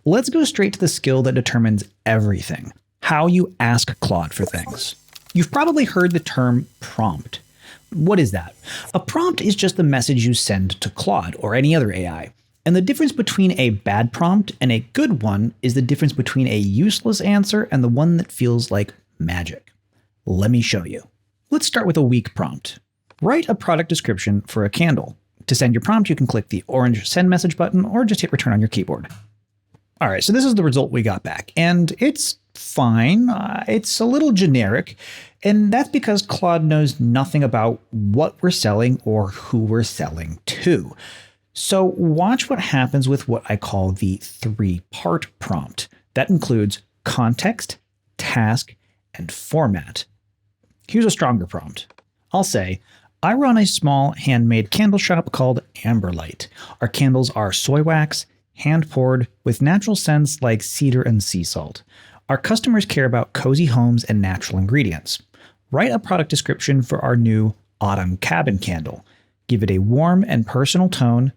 let's go straight to the skill that determines everything: how you ask Claude for things. You've probably heard the term prompt. What is that? A prompt is just the message you send to Claude or any other AI. And the difference between a bad prompt and a good one is the difference between a useless answer and the one that feels like magic. Let me show you. Let's start with a weak prompt. Write a product description for a candle. To send your prompt, you can click the orange send message button or just hit return on your keyboard. All right, so this is the result we got back, and it's fine. It's a little generic, and that's because Claude knows nothing about what we're selling or who we're selling to. So watch what happens with what I call the three-part prompt. That includes context, task, and format. Here's a stronger prompt. I'll say, I run a small handmade candle shop called Amberlight. Our candles are soy wax, hand-poured, with natural scents like cedar and sea salt. Our customers care about cozy homes and natural ingredients. Write a product description for our new Autumn Cabin candle. Give it a warm and personal tone,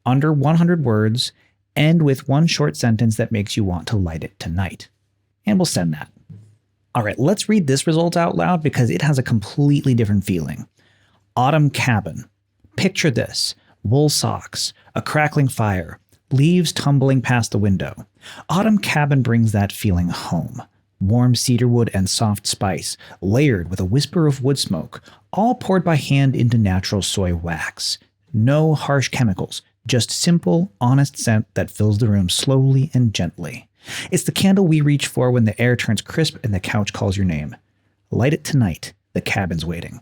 under 100 words, and with one short sentence that makes you want to light it tonight. And we'll send that. All right, let's read this result out loud because it has a completely different feeling. Autumn Cabin. Picture this: wool socks, a crackling fire, leaves tumbling past the window. Autumn Cabin brings that feeling home. Warm cedarwood and soft spice, layered with a whisper of wood smoke, all poured by hand into natural soy wax. No harsh chemicals, just simple, honest scent that fills the room slowly and gently. It's the candle we reach for when the air turns crisp and the couch calls your name. Light it tonight. The cabin's waiting.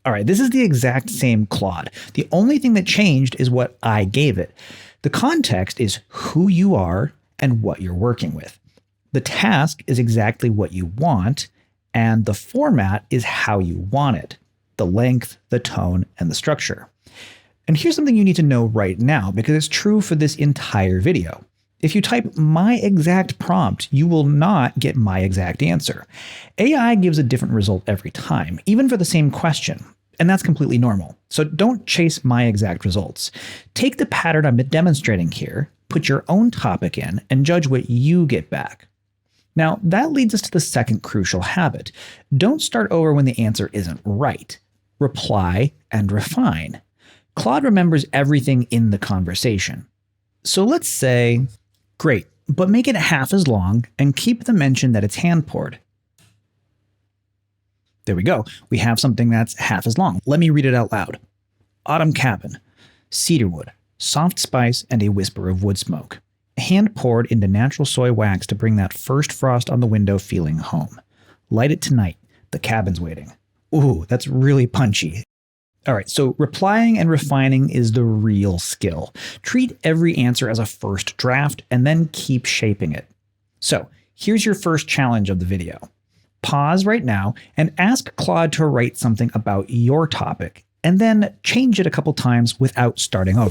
All right, this is the exact same Claude. The only thing that changed is what I gave it. The context is who you are and what you're working with. The task is exactly what you want, and the format is how you want it: the length, the tone, and the structure. And here's something you need to know right now because it's true for this entire video. If you type my exact prompt, you will not get my exact answer. AI gives a different result every time, even for the same question. And that's completely normal. So don't chase my exact results. Take the pattern I'm demonstrating here, put your own topic in, and judge what you get back. Now, that leads us to the second crucial habit. Don't start over when the answer isn't right. Reply and refine. Claude remembers everything in the conversation. So let's say, great, but make it half as long and keep the mention that it's hand-poured. There we go. We have something that's half as long. Let me read it out loud. Autumn Cabin. Cedarwood, soft spice, and a whisper of wood smoke. Hand poured into natural soy wax to bring that first frost on the window feeling home. Light it tonight. The cabin's waiting. Ooh, that's really punchy. All right, so replying and refining is the real skill. Treat every answer as a first draft and then keep shaping it. So here's your first challenge of the video. Pause right now and ask Claude to write something about your topic, and then change it a couple times without starting over.